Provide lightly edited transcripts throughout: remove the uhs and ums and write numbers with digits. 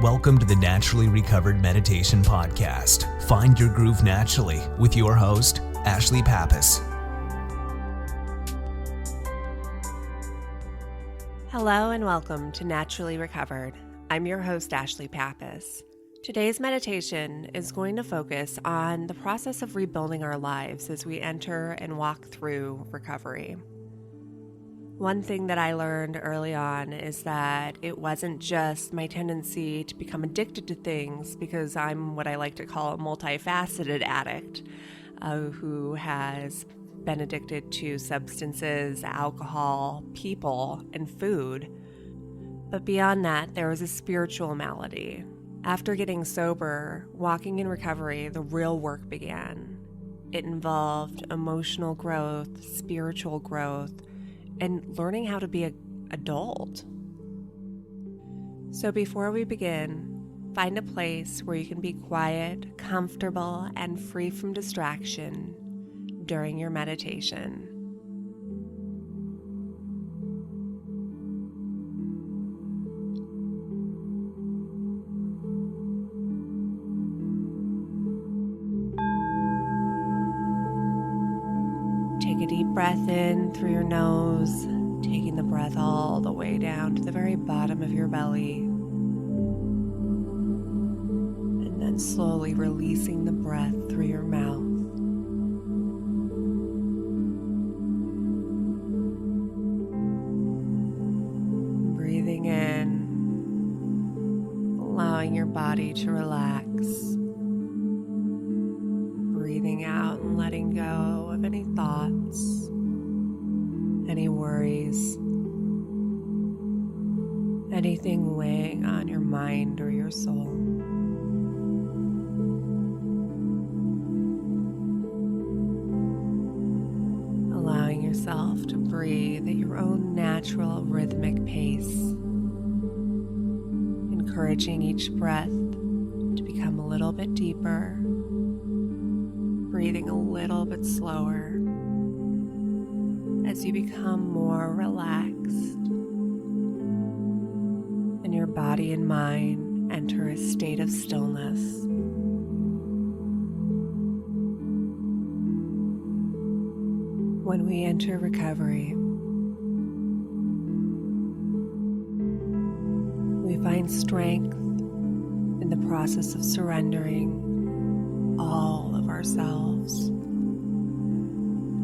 Welcome to the Naturally Recovered Meditation Podcast. Find your groove naturally with your host, Ashley Pappas. Hello and welcome to Naturally Recovered. I'm your host, Ashley Pappas. Today's meditation is going to focus on the process of rebuilding our lives as we enter and walk through recovery. One thing that I learned early on is that it wasn't just my tendency to become addicted to things, because I'm what I like to call a multifaceted addict who has been addicted to substances, alcohol, people, and food. But beyond that, there was a spiritual malady. After getting sober, walking in recovery, the real work began. It involved emotional growth, spiritual growth, and learning how to be an adult. So before we begin, find a place where you can be quiet, comfortable, and free from distraction during your meditation. Take a deep breath in through your nose, taking the breath all the way down to the very bottom of your belly. And then slowly releasing the breath through your mouth. Breathing in, allowing your body to relax. Breathing out and letting go of any thoughts, any worries, anything weighing on your mind or your soul. Allowing yourself to breathe at your own natural rhythmic pace, encouraging each breath to become a little bit deeper, breathing a little bit slower as you become more relaxed and your body and mind enter a state of stillness. When we enter recovery, we find strength in the process of surrendering all of ourselves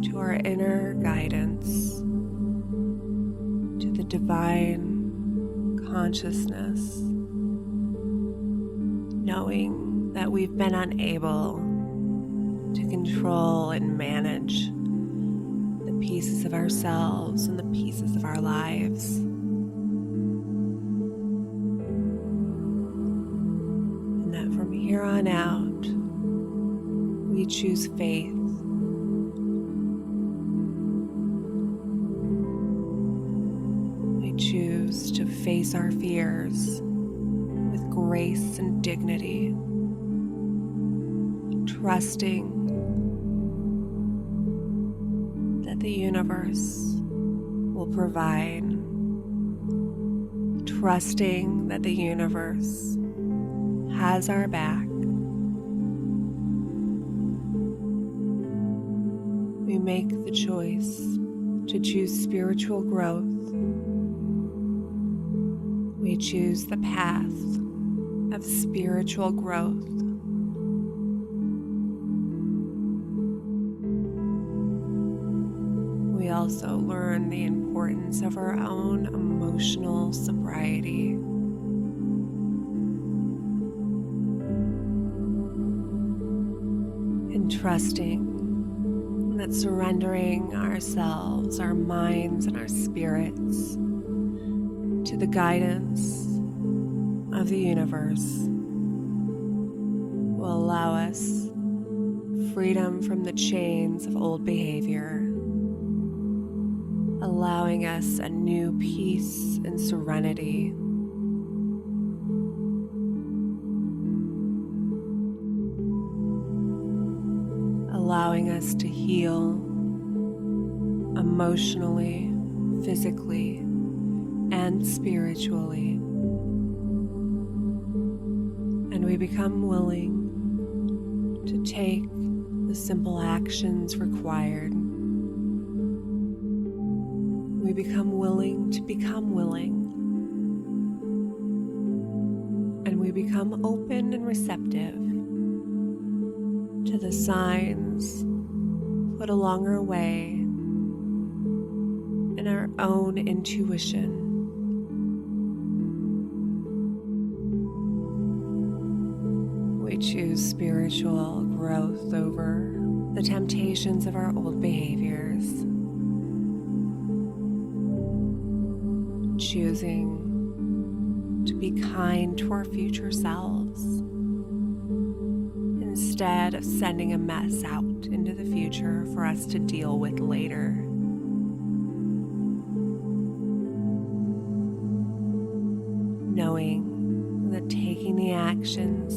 to our inner guidance, to the divine consciousness, knowing that we've been unable to control and manage the pieces of ourselves and the pieces of our lives. And that from here on out, we choose faith. We choose to face our fears with grace and dignity, trusting that the universe will provide, trusting that the universe has our back. We make the choice to choose spiritual growth. We choose the path of spiritual growth. We also learn the importance of our own emotional sobriety. And trusting that surrendering ourselves, our minds, and our spirits to the guidance of the universe will allow us freedom from the chains of old behavior, allowing us a new peace and serenity. Allowing us to heal emotionally, physically, and spiritually. And we become willing to take the simple actions required. We become willing to become willing. And we become open and receptive to the signs put along our way in our own intuition. We choose spiritual growth over the temptations of our old behaviors, choosing to be kind to our future selves instead of sending a mess out into the future for us to deal with later. Knowing that taking the actions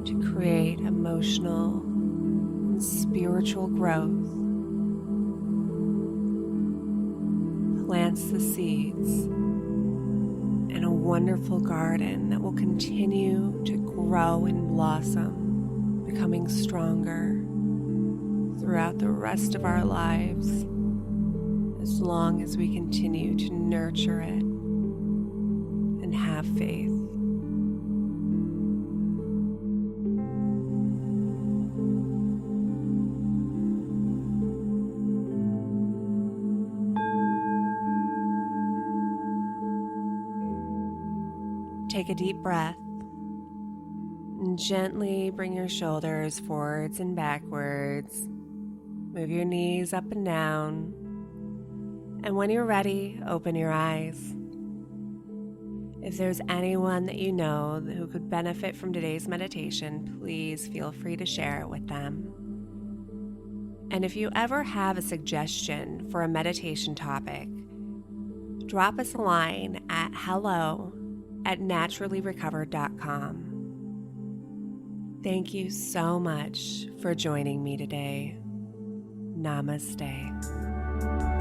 to create emotional and spiritual growth plants the seeds in a wonderful garden that will continue to grow and blossom, becoming stronger throughout the rest of our lives, as long as we continue to nurture it and have faith. Take a deep breath and gently bring your shoulders forwards and backwards. Move your knees up and down. And when you're ready, open your eyes. If there's anyone that you know who could benefit from today's meditation, please feel free to share it with them. And if you ever have a suggestion for a meditation topic, drop us a line at hello@naturallyrecovered.com. Thank you so much for joining me today. Namaste.